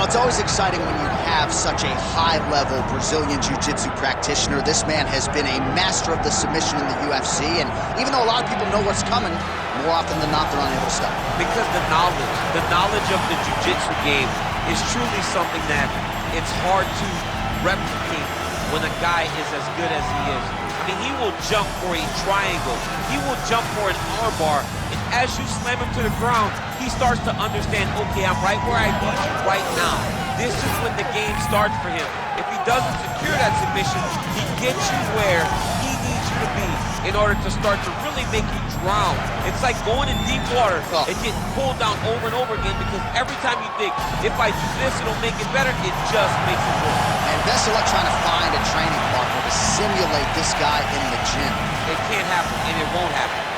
it's always exciting when you have such a high-level Brazilian Jiu-Jitsu practitioner. This man has been a master of the submission in the UFC, and even though a lot of people know what's coming, more often than not, they're unable to stop. Because the knowledge of the Jiu-Jitsu game is truly something that it's hard to replicate when a guy is as good as he is. I mean, he will jump for a triangle. He will jump for an armbar. And as you slam him to the ground, he starts to understand, okay, I'm right where I need you right now. This is when the game starts for him. If he doesn't secure that submission, he gets you where he needs you to be in order to start to really make you drown. It's like going in deep water and getting pulled down over and over again, because every time you think, if I do this, it'll make it better, it just makes it worse. And best of luck trying to find a training partner to simulate this guy in the gym. It can't happen, and it won't happen.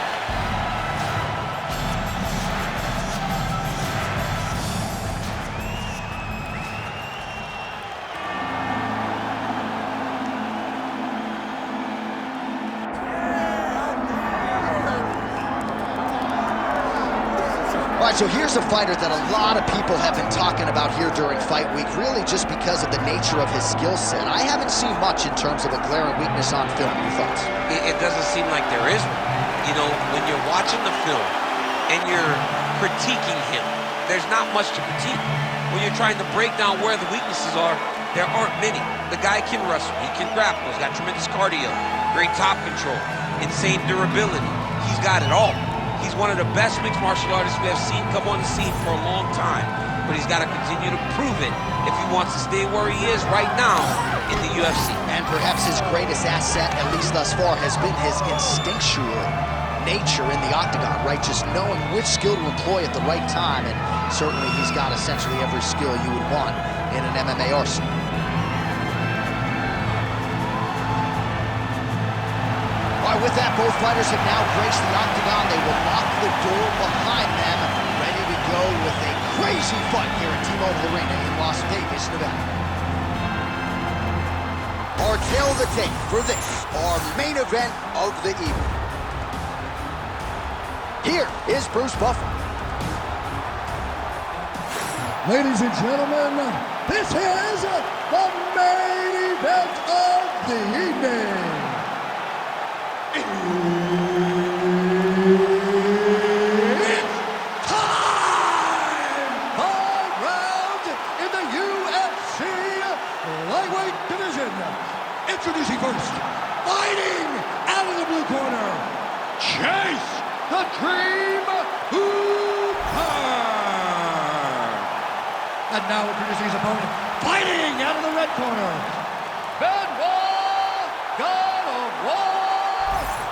All right, so here's a fighter that a lot of people have been talking about here during fight week, really just because of the nature of his skill set. I haven't seen much in terms of a glaring weakness on film. Your thoughts? It doesn't seem like there is one. You know, when you're watching the film and you're critiquing him, there's not much to critique. When you're trying to break down where the weaknesses are, there aren't many. The guy can wrestle, he can grapple, he's got tremendous cardio, great top control, insane durability. He's got it all. He's one of the best mixed martial artists we have seen come on the scene for a long time, but he's got to continue to prove it if he wants to stay where he is right now in the UFC. And perhaps his greatest asset, at least thus far, has been his instinctual nature in the octagon, right? Just knowing which skill to employ at the right time, and certainly he's got essentially every skill you would want in an MMA arsenal. With that, both fighters have now graced the octagon. They will lock the door behind them, ready to go with a crazy fight here at T-Mobile Arena in Las Vegas, Nevada. Our tail of the tape for this, our main event of the evening. Here is Bruce Buffer. Ladies and gentlemen, this is the main event of the evening. It's time! 5 rounds in the UFC lightweight division. Introducing first, fighting out of the blue corner, Chase the Dream Hooper. And now introducing his opponent, fighting out of the red corner, Bendit God of War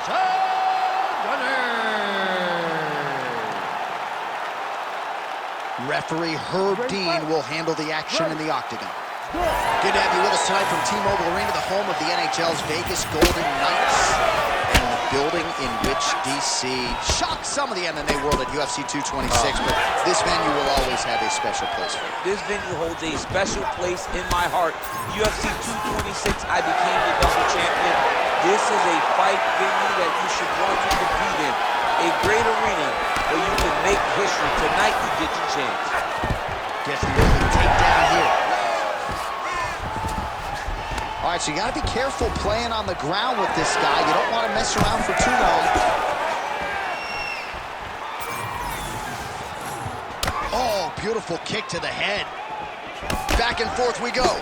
Saint Denis. Referee Herb Dean will handle the action in the octagon. Good to have you with us tonight from T-Mobile Arena, the home of the NHL's Vegas Golden Knights, and the building in which DC shocked some of the MMA world at UFC 226, but this venue will always have a special place for you. This venue holds a special place in my heart. UFC 226, I became the double champion. This is a fight venue that you should want to compete in. A great arena where you can make history. Tonight you get your chance. Gets the early takedown here. All right, so you got to be careful playing on the ground with this guy. You don't want to mess around for too long. Oh, beautiful kick to the head. Back and forth we go.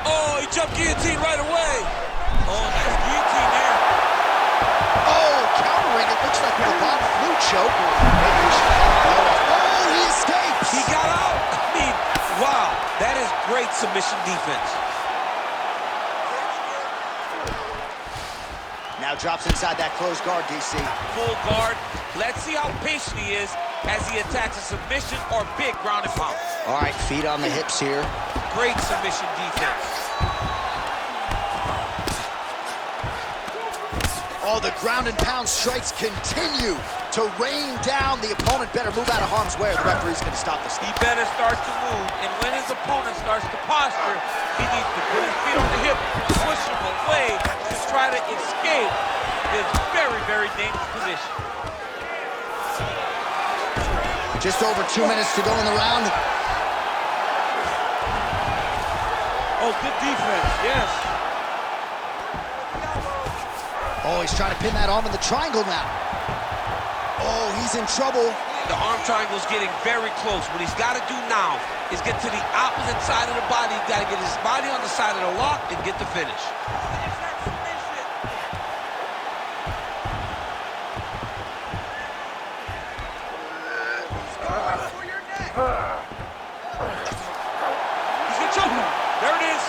Oh, he jumped guillotine right away. Oh, nice guillotine there. Oh, countering. It looks like with a Bob flu choke. Maybe we should call it off. Oh, he escapes. He got out. I mean, wow. That is great submission defense. Now drops inside that closed guard, DC. Full guard. Let's see how patient he is as he attacks a submission or big ground and pound. All right, feet on the hips here. Great submission defense. Oh, the ground and pound strikes continue to rain down. The opponent better move out of harm's way or the referee's going to stop this. He better start to move, and when his opponent starts to posture, he needs to put his feet on the hip, push him away to try to escape this very, very dangerous position. Just over 2 minutes to go in the round. Oh, good defense, yes. Oh, he's trying to pin that arm in the triangle now. Oh, he's in trouble. The arm triangle's getting very close. What he's got to do now is get to the opposite side of the body. He's got to get his body on the side of the lock and get the finish. He's gonna choke him. There it is.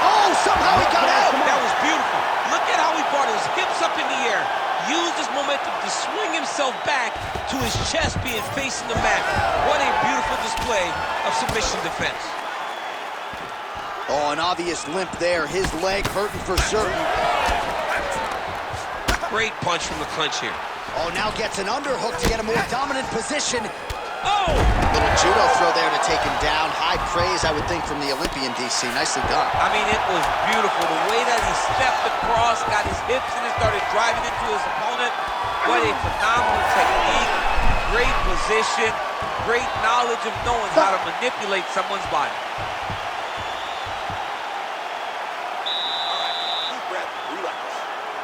Oh, somehow he got out. That was beautiful. Look at how he brought his hips up in the air. Used his momentum to swing himself back to his chest being facing the mat. What a beautiful display of submission defense. Oh, an obvious limp there. His leg hurting for certain. Great punch from the clinch here. Oh, now gets an underhook to get a more dominant position. Oh! Little judo throw there to take him down. High praise, I would think, from the Olympian, DC. Nicely done. I mean, it was beautiful. The way that he stepped across, got his hips in and started driving into his opponent. What a phenomenal technique. Great position. Great knowledge of knowing how to manipulate someone's body. All right, deep breath, relax.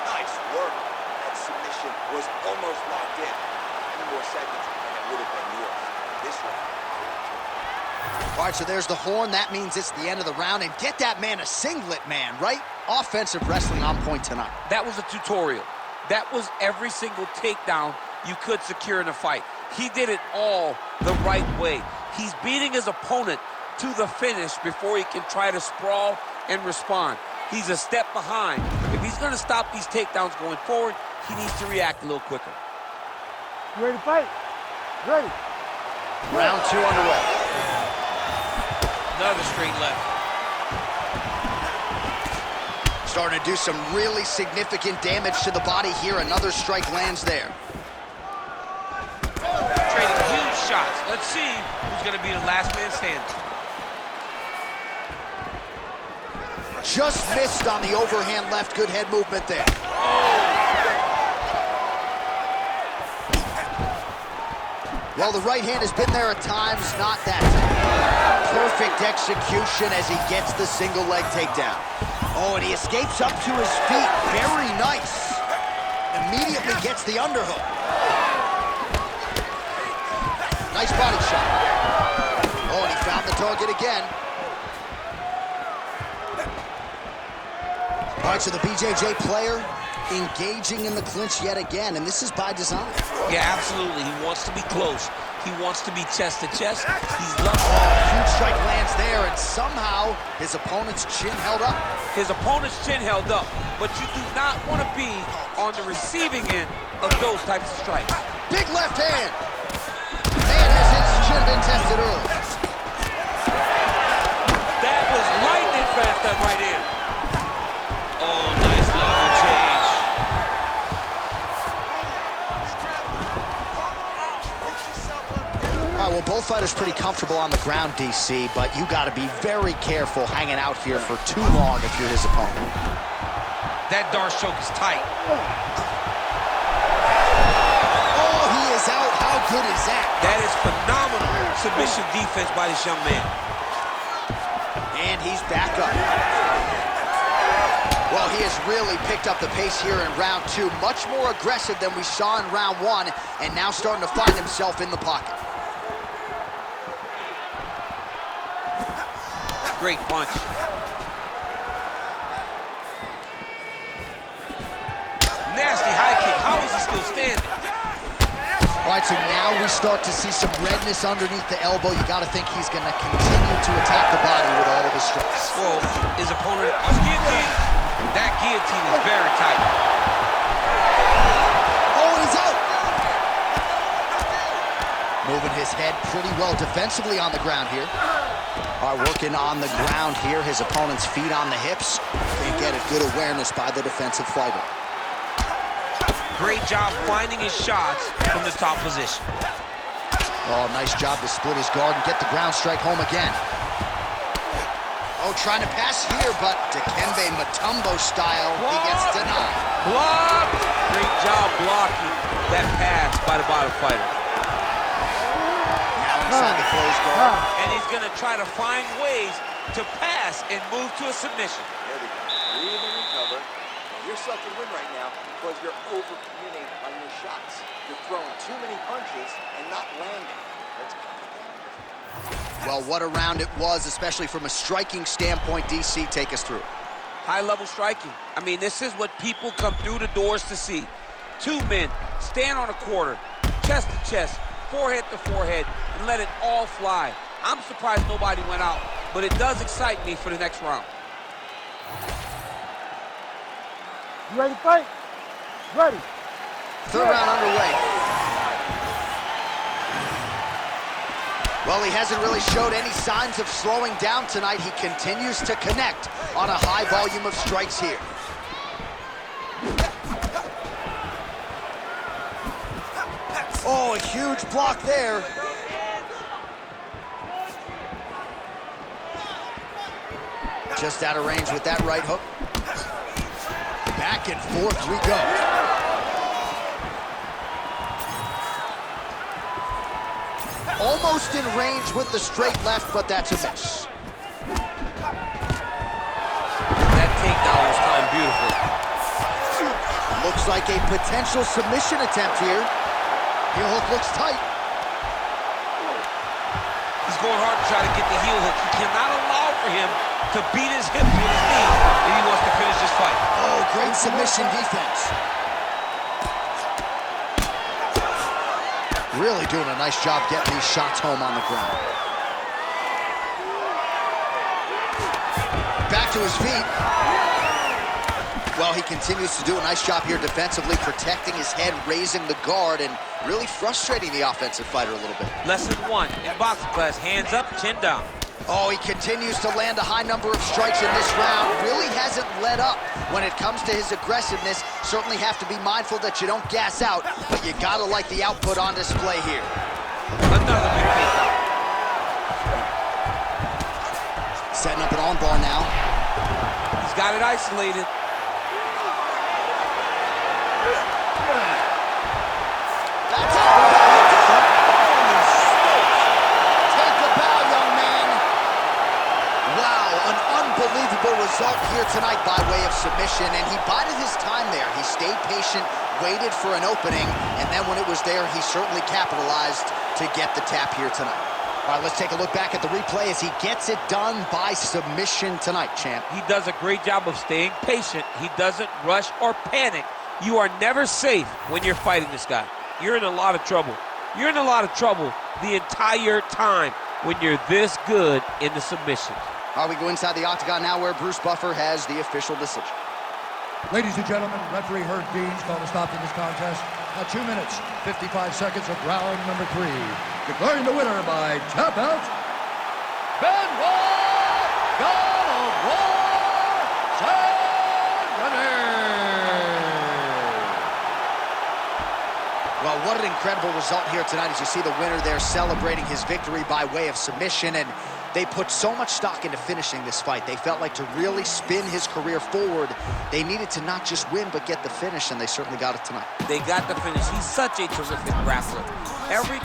Nice work. That submission was almost locked in. 2 more seconds, and it would have been yours. This round. All right, so there's the horn. That means it's the end of the round. And get that man a singlet, man, right? Offensive wrestling on point tonight. That was a tutorial. That was every single takedown you could secure in a fight. He did it all the right way. He's beating his opponent to the finish before he can try to sprawl and respond. He's a step behind. If he's going to stop these takedowns going forward, he needs to react a little quicker. You ready to fight? Ready. Round 2 underway. Another straight left. Starting to do some really significant damage to the body here. Another strike lands there. Trading huge shots. Let's see who's going to be the last man standing. Just missed on the overhand left. Good head movement there. Well, the right hand has been there at times, not that perfect execution as he gets the single leg takedown. Oh, and he escapes up to his feet. Very nice. Immediately gets the underhook. Nice body shot. Oh, and he found the target again. All right, so the BJJ player engaging in the clinch yet again, and this is by design. Yeah, absolutely. He wants to be close. He wants to be chest to chest. He's loved Huge strike lands there, and somehow his opponent's chin held up. his opponent's chin held up, but you do not want to be on the receiving end of those types of strikes. Big left hand. Man, has his chin been tested early. That was lightning fast, that right hand. Oh, nice level change. All right, well, both fighters pretty comfortable on the ground, DC, but you got to be very careful hanging out here for too long if you're his opponent. That Darce choke is tight. Oh, he is out. How good is that? That is phenomenal submission defense by this young man. And he's back up. Well, he has really picked up the pace here in round 2. Much more aggressive than we saw in round 1, and now starting to find himself in the pocket. Great punch. Nasty high kick. How is he still standing? All right, so now we start to see some redness underneath the elbow. You got to think he's going to continue to attack the body with all of his strikes. Well, his opponent on guillotine. That guillotine is very tight. Oh, and he's out. Moving his head pretty well defensively on the ground here. All right, working on the ground here. His opponent's feet on the hips. Can't get a good awareness by the defensive fighter. Great job finding his shots from the top position. Oh, nice job to split his guard and get the ground strike home again. Oh, trying to pass here, but Dikembe Mutombo style, he gets denied. Block! Great job blocking. that pass by the bottom fighter. Now inside the closed guard. And he's going to try to find ways to pass and move to a submission. There we go. Breathe and recover. And you're sucking wind right now because you're over-committing on your shots. You're throwing too many punches and not landing. Let's cut it down. Well, what a round it was, especially from a striking standpoint. DC, take us through. High-level striking. I mean, this is what people come through the doors to see. Two men stand on a quarter, chest to chest, forehead to forehead, and let it all fly. I'm surprised nobody went out, but it does excite me for the next round. You ready to fight? Ready. Third round underway. Well, he hasn't really showed any signs of slowing down tonight. He continues to connect on a high volume of strikes here. Oh, a huge block there. Just out of range with that right hook. Back and forth we go. Almost in range with the straight left, but that's a miss. That takedown was timed beautifully. Looks like a potential submission attempt here. Heel hook looks tight. He's going hard to try to get the heel hook. He cannot allow for him to beat his hips with his knee if he wants to finish this fight. Oh, great submission defense. Really doing a nice job getting these shots home on the ground. Back to his feet. Well, he continues to do a nice job here defensively, protecting his head, raising the guard, and really frustrating the offensive fighter a little bit. Lesson one in boxing class, hands up, chin down. Oh, he continues to land a high number of strikes in this round. Really hasn't let up when it comes to his aggressiveness. Certainly have to be mindful that you don't gas out, but you gotta like the output on display here. Another big kick. Setting up an armbar now. He's got it isolated. That's it. Take a bow, young man. Wow, an unbelievable result here tonight by way of submission, and he bided his time there. He stayed patient, waited for an opening, and then when it was there, he certainly capitalized to get the tap here tonight. All right, let's take a look back at the replay as he gets it done by submission tonight, champ. He does a great job of staying patient. He doesn't rush or panic. You are never safe when you're fighting this guy. You're in a lot of trouble. You're in a lot of trouble the entire time when you're this good in the submissions. All right, we go inside the octagon now where Bruce Buffer has the official decision. Ladies and gentlemen, referee Herb Dean's called a stop to this contest at 2 minutes, 55 seconds of round number 3. Declaring the winner by tap out, Bendit Saint Denis. Well, what an incredible result here tonight as you see the winner there celebrating his victory by way of submission, and they put so much stock into finishing this fight. They felt like to really spin his career forward, they needed to not just win, but get the finish, and they certainly got it tonight. They got the finish. He's such a terrific grappler. Every